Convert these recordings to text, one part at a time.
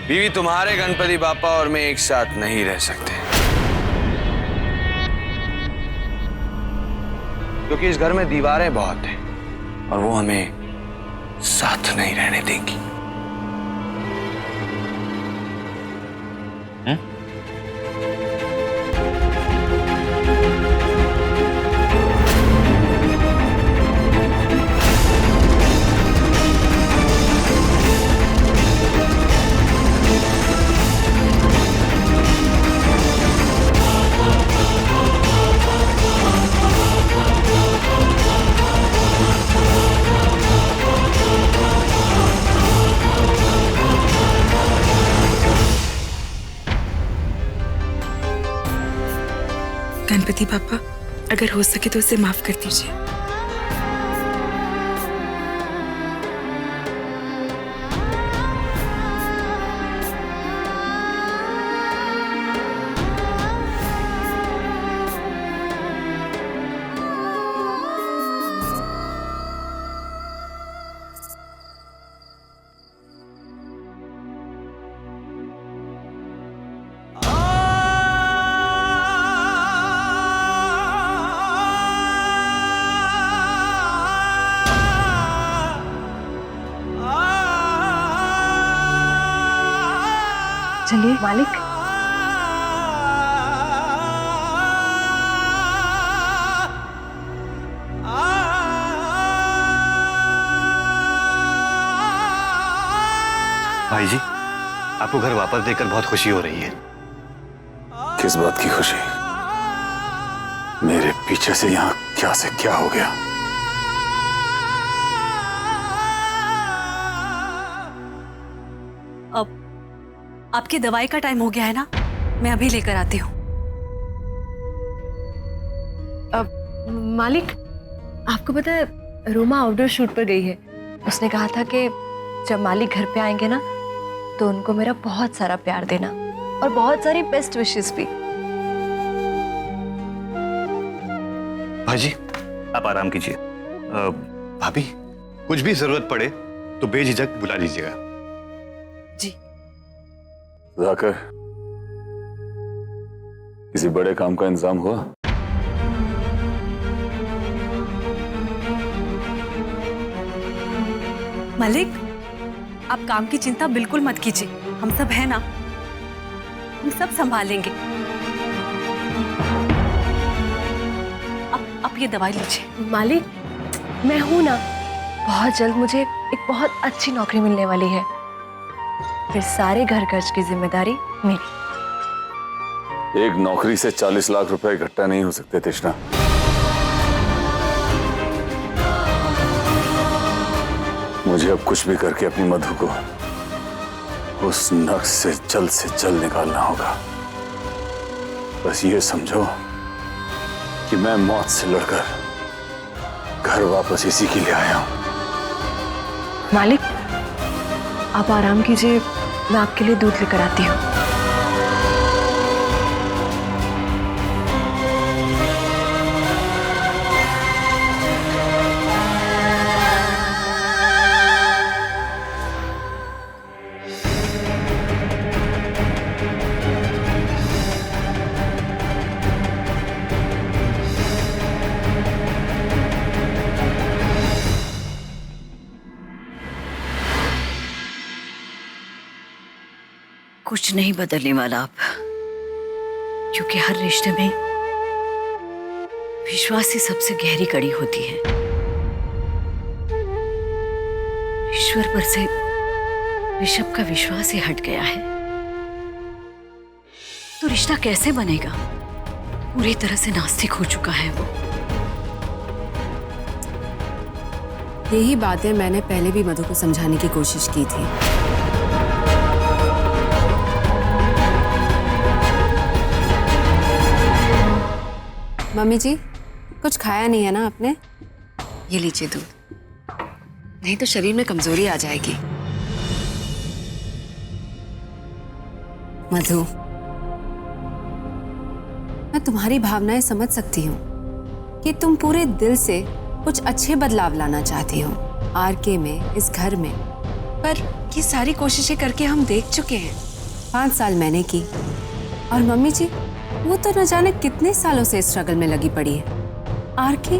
बीवी तुम्हारे गणपति बापा और मैं एक साथ नहीं रह सकते, क्योंकि इस घर में दीवारें बहुत हैं और वो हमें साथ नहीं रहने देंगी। गणपति पापा, अगर हो सके तो उसे माफ कर दीजिए। चलिए मालिक। भाई जी, आपको घर वापस देकर बहुत खुशी हो रही है। किस बात की खुशी? मेरे पीछे से यहाँ क्या से क्या हो गया? अब आपकी दवाई का टाइम हो गया है ना, मैं अभी लेकर आती हूँ। अब मालिक, आपको पता है रोमा आउटडोर शूट पर गई है। उसने कहा था कि जब मालिक घर पे आएंगे ना तो उनको मेरा बहुत सारा प्यार देना और बहुत सारी बेस्ट विशेस भी। भाई जी, आप आराम कीजिए। भाभी, कुछ भी जरूरत पड़े तो बेझिझक बुला लीजिएगा। जी। जाकर किसी बड़े काम का इंतजाम हुआ? मालिक, आप काम की चिंता बिल्कुल मत कीजिए, हम सब हैं ना, हम सब संभालेंगे। आप ये दवाई लीजिए। मालिक, मैं हूं ना, बहुत जल्द मुझे एक बहुत अच्छी नौकरी मिलने वाली है, फिर सारे घर खर्च की जिम्मेदारी मेरी। एक नौकरी से 40 लाख रुपए इकट्ठा नहीं हो सकते तृष्णा। मुझे अब कुछ भी करके अपनी मधु को उस नक्श से जल्द निकालना होगा। बस ये समझो कि मैं मौत से लड़कर घर वापस इसी के लिए आया हूं। मालिक, आप आराम कीजिए, मैं आपके लिए दूध लेकर आती हूँ। कुछ नहीं बदलने वाला अब, क्योंकि हर रिश्ते में विश्वास ही सबसे गहरी कड़ी होती है। ईश्वर पर से ऋषभ का विश्वास ही हट गया है, तो रिश्ता कैसे बनेगा? पूरी तरह से नास्तिक हो चुका है वो। यही बातें मैंने पहले भी मधु को समझाने की कोशिश की थी। मम्मी जी, कुछ खाया नहीं है ना आपने? ये लीजिए दूध, नहीं तो शरीर में कमजोरी आ जाएगी। मधु, मैं तुम्हारी भावनाएं समझ सकती हूँ कि तुम पूरे दिल से कुछ अच्छे बदलाव लाना चाहती हो आरके में, इस घर में। पर ये सारी कोशिशें करके हम देख चुके हैं। 5 साल मैंने की और मम्मी जी वो तो न जाने कितने सालों से स्ट्रगल में लगी पड़ी है। R K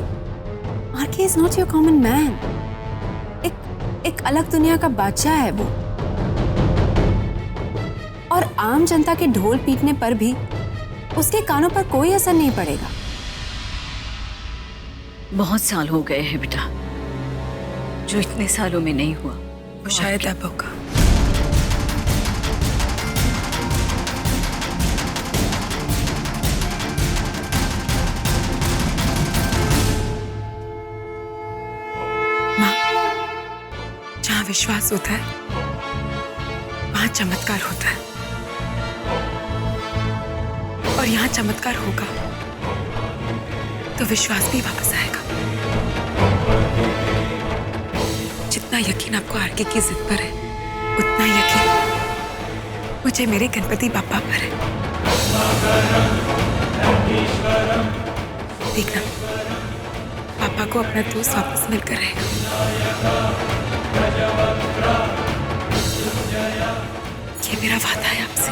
R K is not your common man. एक अलग दुनिया का बादशाह है वो, और आम जनता के ढोल पीटने पर भी उसके कानों पर कोई असर नहीं पड़ेगा। बहुत साल हो गए हैं बेटा, जो इतने सालों में नहीं हुआ। वो शायद अब होगा। जहां विश्वास होता है वहां चमत्कार होता है, और यहां चमत्कार होगा तो विश्वास भी वापस आएगा। जितना यकीन आपको आरके की जिद पर है, उतना यकीन मुझे मेरे गणपति बापा पर है। देखना, पापा को अपना दोस्त वापस मिलकर रहेगा। ये मेरा वादा है आपसे।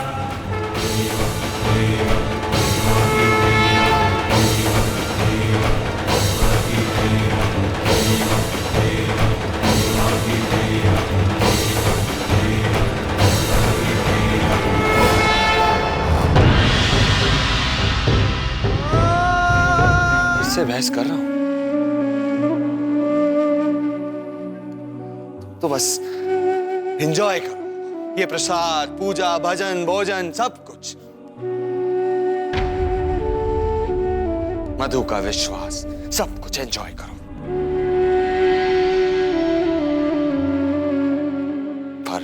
इससे बहस कर रहा हूं तो बस एंजॉय करो ये प्रसाद, पूजा, भजन, भोजन, सब कुछ। मधु का विश्वास, सब कुछ एंजॉय करो। पर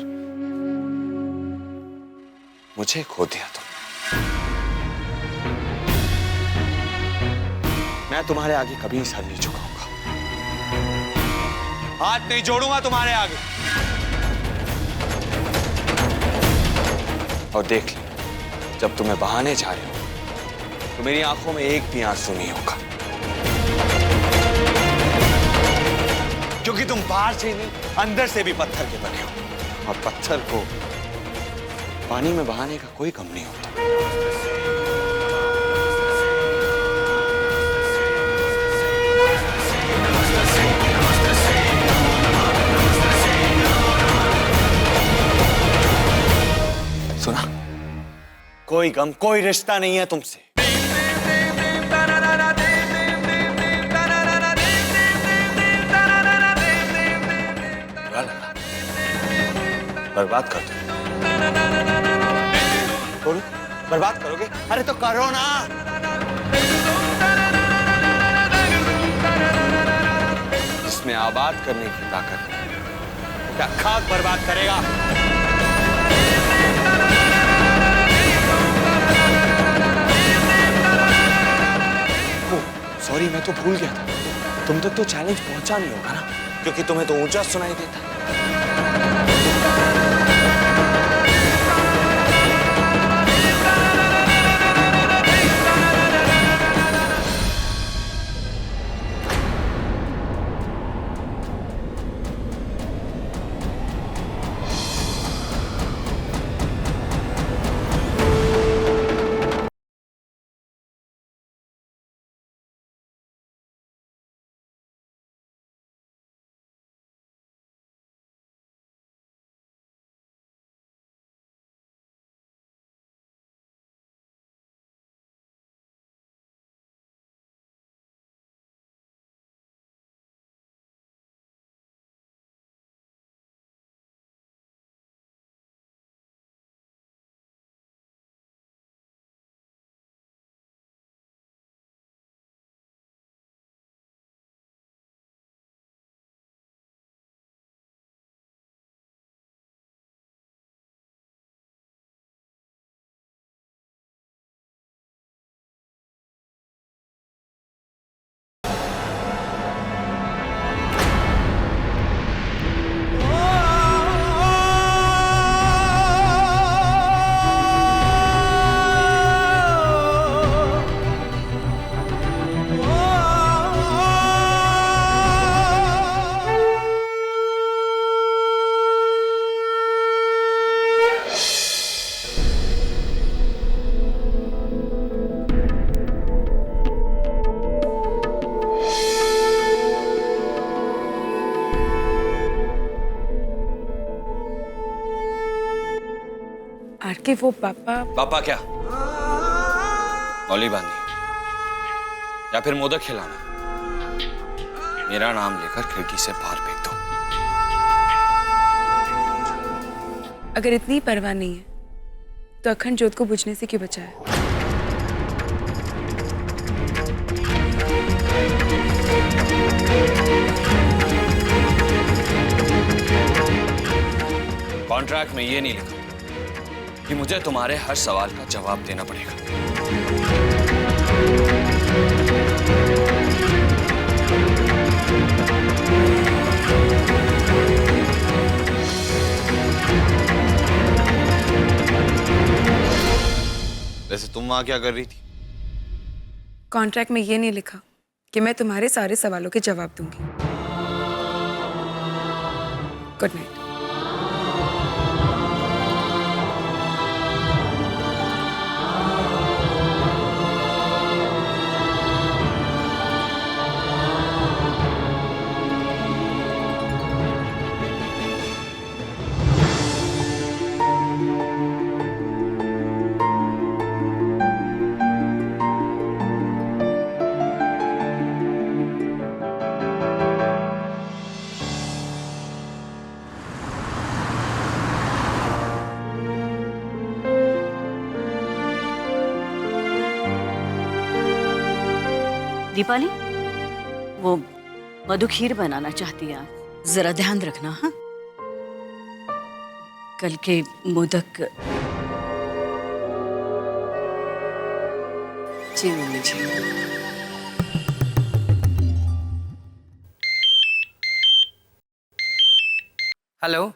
मुझे खो दिया तुम। मैं तुम्हारे आगे कभी सर नहीं झुकाऊंगा, हाथ नहीं जोड़ूंगा तुम्हारे आगे। और देख लो, जब तुम्हें बहाने जा रहे हो तो मेरी आंखों में एक भी आंसू नहीं होगा, क्योंकि तुम बाहर से नहीं अंदर से भी पत्थर के बने हो, और पत्थर को पानी में बहाने का कोई कम नहीं होता। सुना, कोई गम, कोई रिश्ता नहीं है तुमसे। बर्बाद कर दो। बोलो, बर्बाद करोगे? अरे तो करो ना। जिसमें आबाद करने की ताकत है, क्या खाक बर्बाद करेगा? सॉरी, मैं तो भूल गया था, तुम तक तो चैलेंज पहुंचा नहीं होगा ना, क्योंकि तुम्हें तो ऊंचा सुनाई देता है। कि वो पापा। पापा क्या? मौली बांधी या फिर मोदक खिलाना? मेरा नाम लेकर खिड़की से बाहर फेंक दो। अगर इतनी परवाह नहीं है तो अखंड ज्योत को बुझने से क्यों बचाया? कॉन्ट्रैक्ट में ये नहीं लिखा कि मुझे तुम्हारे हर सवाल का जवाब देना पड़ेगा। वैसे तुम वहां क्या कर रही थी? कॉन्ट्रैक्ट में ये नहीं लिखा कि मैं तुम्हारे सारे सवालों के जवाब दूंगी। Good night. दीपाली, वो मधु खीर बनाना चाहती है, जरा ध्यान रखना। हाँ, कल के मोदक। जी मम्मी जी। हेलो।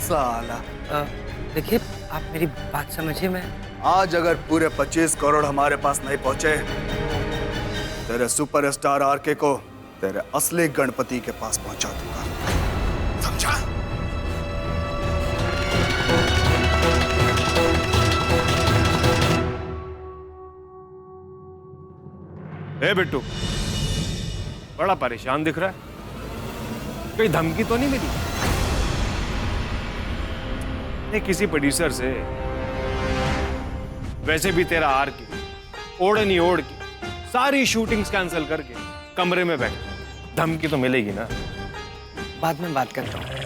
साला देखिए, आप मेरी बात समझिए। मैं आज अगर पूरे 25 करोड़ हमारे पास नहीं पहुंचे, तेरे सुपरस्टार आरके को तेरे असली गणपति के पास पहुंचा दूंगा, समझा? ए बिट्टू, बड़ा परेशान दिख रहा है। कोई धमकी तो नहीं मिली? नहीं, किसी प्रोड्यूसर से? वैसे भी तेरा आर की ओढ़नी ओढ़ के सारी शूटिंग्स कैंसिल करके कमरे में बैठ, धमकी तो मिलेगी ना। बाद में बात करता हूँ।